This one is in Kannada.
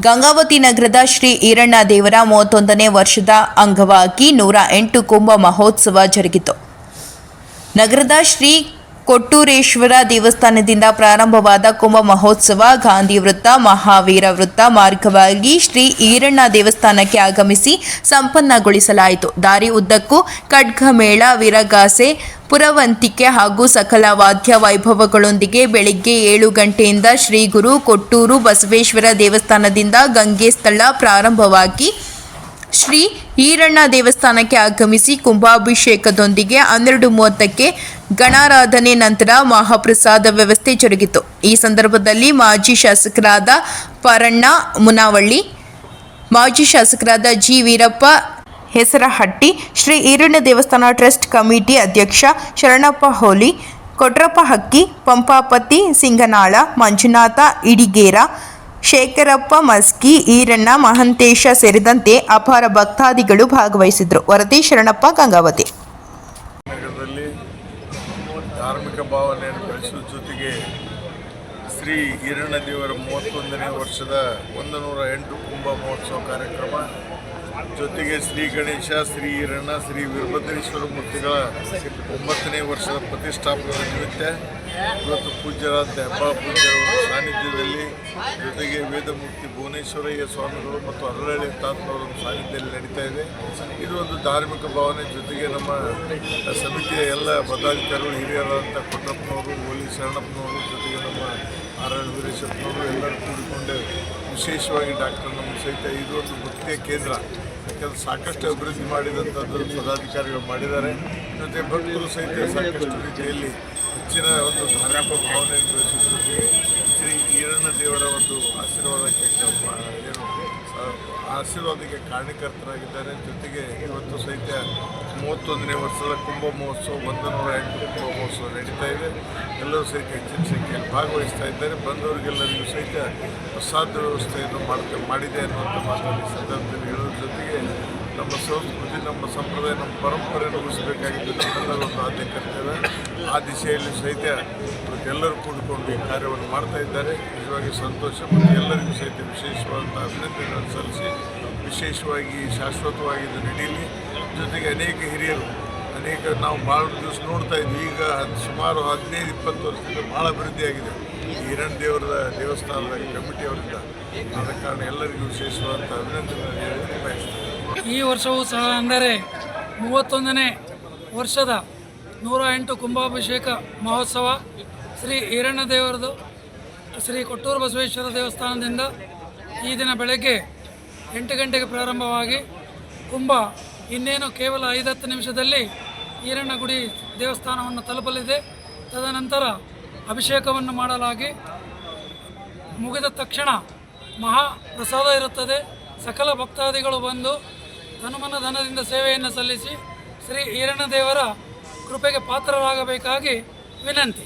ಗಂಗಾವತಿ ನಗರದ ಶ್ರೀ ಈರಣ್ಣ ದೇವರ 31ನೇ ವರ್ಷದ ಅಂಗವಾಗಿ 108 ಕುಂಭ ಮಹೋತ್ಸವ ಜರುಗಿತು. ನಗರದ ಶ್ರೀ ಕೊಟ್ಟೂರೇಶ್ವರ ದೇವಸ್ಥಾನದಿಂದ ಪ್ರಾರಂಭವಾದ ಕುಂಭ ಮಹೋತ್ಸವ ಗಾಂಧಿ ವೃತ್ತ, ಮಹಾವೀರ ವೃತ್ತ ಮಾರ್ಗವಾಗಿ ಶ್ರೀ ಈರಣ್ಣ ದೇವಸ್ಥಾನಕ್ಕೆ ಆಗಮಿಸಿ ಸಂಪನ್ನಗೊಳಿಸಲಾಯಿತು. ದಾರಿ ಉದ್ದಕ್ಕೂ ಖಡ್ಗಮೇಳ, ವೀರಗಾಸೆ, ಪುರವಂತಿಕೆ ಹಾಗೂ ಸಕಲ ವಾದ್ಯ ವೈಭವಗಳೊಂದಿಗೆ ಬೆಳಿಗ್ಗೆ 7 ಗಂಟೆಯಿಂದ ಶ್ರೀ ಗುರು ಕೊಟ್ಟೂರು ಬಸವೇಶ್ವರ ದೇವಸ್ಥಾನದಿಂದ ಗಂಗೆ ಸ್ಥಳ ಪ್ರಾರಂಭವಾಗಿ ಶ್ರೀ ಈರಣ್ಣ ದೇವಸ್ಥಾನಕ್ಕೆ ಆಗಮಿಸಿ ಕುಂಭಾಭಿಷೇಕದೊಂದಿಗೆ 12:30ಕ್ಕೆ ಗಣಾರಾಧನೆ ನಂತರ ಮಹಾಪ್ರಸಾದ ವ್ಯವಸ್ಥೆ ಜರುಗಿತು. ಈ ಸಂದರ್ಭದಲ್ಲಿ ಮಾಜಿ ಶಾಸಕರಾದ ಪರಣ್ಣ ಮುನಾವಳ್ಳಿ, ಮಾಜಿ ಶಾಸಕರಾದ ಜಿ ವೀರಪ್ಪ ಹೆಸರಹಟ್ಟಿ, ಶ್ರೀ ಈರಣ್ಣ ದೇವಸ್ಥಾನ ಟ್ರಸ್ಟ್ ಕಮಿಟಿ ಅಧ್ಯಕ್ಷ ಶರಣಪ್ಪ ಹೋಲಿ, ಕೊಟ್ರಪ್ಪ ಹಕ್ಕಿ, ಪಂಪಾಪತಿ ಸಿಂಗನಾಳ, ಮಂಜುನಾಥ ಇಡಿಗೇರ, ಶೇಖರಪ್ಪ ಮಸ್ಕಿ, ಈರಣ್ಣ ಮಹಂತೇಶ ಸೇರಿದಂತೆ ಅಪಾರ ಭಕ್ತಾದಿಗಳು ಭಾಗವಹಿಸಿದರು. ವರದಿ ಶರಣಪ್ಪ, ಗಂಗಾವತಿ. ನಗರದಲ್ಲಿ ಧಾರ್ಮಿಕ ಭಾವನೆಯನ್ನು ಬೆಳೆಸುವ ಜೊತೆಗೆ ಶ್ರೀ ಈರಣ್ಣ ದೇವರ 31ನೇ ವರ್ಷದ 108 ಕುಂಭ ಮಹೋತ್ಸವ ಕಾರ್ಯಕ್ರಮ ಜೊತೆಗೆ ಶ್ರೀ ಗಣೇಶ, ಶ್ರೀ ಈರಣ್ಣ, ಶ್ರೀ ವೀರಭದ್ರೇಶ್ವರ ಮೂರ್ತಿಗಳ 9ನೇ ವರ್ಷದ ಪ್ರತಿಷ್ಠಾಪನದ ನಿಮಿತ್ತ ಇವತ್ತು ಪೂಜ್ಯರಾದ ಹೆಬ್ಬಾಳ ಪೂಜ್ಯರ ಸಾನ್ನಿಧ್ಯದಲ್ಲಿ ಜೊತೆಗೆ ವೇದಮೂರ್ತಿ ಭುವನೇಶ್ವರಯ್ಯ ಸ್ವಾಮಿಗಳು ಮತ್ತು ಅರಳಳ್ಳಿ ತಾತನವರ ಸಾನ್ನಿಧ್ಯದಲ್ಲಿ ನಡೀತಾ ಇದೆ. ಇದು ಒಂದು ಧಾರ್ಮಿಕ ಭಾವನೆ. ಜೊತೆಗೆ ನಮ್ಮ ಸಮಿತಿಯ ಎಲ್ಲ ಪದಾಧಿಕಾರಿಗಳು ಹಿರಿಯರಾದಂಥ ಕೊಟ್ಟಪ್ಪನವರು, ಓಲಿ ಶರಣಪ್ಪನವರು, ಜೊತೆಗೆ ನಮ್ಮ ಅರಳಳ್ಳಿ ವೀರೇಶಪ್ಪನವರು ಎಲ್ಲರೂ ಕೂಡಿಕೊಂಡು ವಿಶೇಷವಾಗಿ ಡಾಕ್ಟರ್ ನಮ್ಮ ಸಹಿತ ಇದು ಒಂದು ಭಕ್ತಿಯ ಕೇಂದ್ರ. ಯಾಕಂದರೆ ಸಾಕಷ್ಟು ಅಭಿವೃದ್ಧಿ ಮಾಡಿದಂಥದ್ದು ಪದಾಧಿಕಾರಿಗಳು ಮಾಡಿದ್ದಾರೆ. ಜೊತೆ ಭಕ್ತರು ಸಹಿತ ಸಾಕಷ್ಟು ರೀತಿಯಲ್ಲಿ ಹೆಚ್ಚಿನ ಒಂದು ಧಾರ್ಮಿಕ ಭಾವನೆಯನ್ನು ಬೆಳೆಸಿದ ಶ್ರೀ ಈರಣ್ಣ ದೇವರ ಒಂದು ಆಶೀರ್ವಾದಕ್ಕೆ ಕಾರಣಕರ್ತರಾಗಿದ್ದಾರೆ. ಜೊತೆಗೆ ಇವತ್ತು ಸಹಿತ 31ನೇ ವರ್ಷದ ಕುಂಭ ಮಹೋತ್ಸವ 108 ಕುಂಭ ಮಹೋತ್ಸವ ನಡೀತಾ ಇದೆ. ಎಲ್ಲರೂ ಸಹಿತ ಹೆಚ್ಚಿನ ಸಂಖ್ಯೆಯಲ್ಲಿ ಭಾಗವಹಿಸ್ತಾ ಇದ್ದಾರೆ. ಬಂದವರಿಗೆಲ್ಲರಿಗೂ ಸಹಿತ ಪ್ರಸಾದ ವ್ಯವಸ್ಥೆಯನ್ನು ಮಾಡಿದೆ ಅನ್ನುವಂಥ ಮಾತನ್ನು ಸಂದರ್ಭದಲ್ಲಿ ಹೇಳೋದ್ರ ಜೊತೆಗೆ ನಮ್ಮ ಸಂಸ್ಕೃತಿ, ನಮ್ಮ ಸಂಪ್ರದಾಯ, ನಮ್ಮ ಪರಂಪರೆಯನ್ನು ಉಳಿಸಬೇಕಾಗಿದ್ದು ನಮ್ಮೆಲ್ಲರ ಒಂದು ಆದ್ಯ ಕರ್ತವ್ಯ. ಆ ದಿಶೆಯಲ್ಲಿ ಸಹಿತ ಎಲ್ಲರೂ ಕೂಡಿಕೊಂಡು ಈ ಕಾರ್ಯವನ್ನು ಮಾಡ್ತಾ ಇದ್ದಾರೆ. ನಿಜವಾಗಿ ಸಂತೋಷ. ಮತ್ತು ಎಲ್ಲರಿಗೂ ಸಹಿತ ವಿಶೇಷವಾದಂಥ ಅಭಿನಂದನೆಗಳನ್ನು ಸಲ್ಲಿಸಿ ವಿಶೇಷವಾಗಿ ಶಾಶ್ವತವಾಗಿ ಇದು ನಡೀಲಿ. ಜೊತೆಗೆ ಅನೇಕ ಹಿರಿಯರು ನಾವು ಭಾಳ ದಿವಸ ನೋಡ್ತಾ ಇದ್ವಿ. ಈಗ ಸುಮಾರು 15-20 ವರ್ಷದಿಂದ ಭಾಳ ಅಭಿವೃದ್ಧಿಯಾಗಿದೆ ಈರಣ್ಣ ದೇವರ ದೇವಸ್ಥಾನದ ಕಮಿಟಿಯವರಿಂದ. ಆದ ಕಾರಣ ಎಲ್ಲರಿಗೂ ವಿಶೇಷವಾದಂಥ ಅಭಿನಂದನೆ ಬಯಸ್ತಾರೆ. ಈ ವರ್ಷವೂ ಸಹ ಅಂದರೆ 31ನೇ ವರ್ಷದ 108 ಕುಂಭಾಭಿಷೇಕ ಮಹೋತ್ಸವ ಶ್ರೀ ಈರಣ್ಣ ದೇವರದು ಶ್ರೀ ಕೊಟ್ಟೂರು ಬಸವೇಶ್ವರ ದೇವಸ್ಥಾನದಿಂದ ಈ ದಿನ ಬೆಳಗ್ಗೆ 8 ಗಂಟೆಗೆ ಪ್ರಾರಂಭವಾಗಿ ಕುಂಭ ಇನ್ನೇನು ಕೇವಲ 5-10 ನಿಮಿಷದಲ್ಲಿ ಈರಣ್ಣ ಗುಡಿ ದೇವಸ್ಥಾನವನ್ನು ತಲುಪಲಿದೆ. ತದನಂತರ ಅಭಿಷೇಕವನ್ನು ಮಾಡಲಾಗಿ ಮುಗಿದ ತಕ್ಷಣ ಮಹಾ ಪ್ರಸಾದ ಇರುತ್ತದೆ. ಸಕಲ ಭಕ್ತಾದಿಗಳು ಬಂದು ತನುಮನ ಧನದಿಂದ ಸೇವೆಯನ್ನು ಸಲ್ಲಿಸಿ ಶ್ರೀ ಈರಣ್ಣ ದೇವರ ಕೃಪೆಗೆ ಪಾತ್ರರಾಗಬೇಕಾಗಿ ವಿನಂತಿ.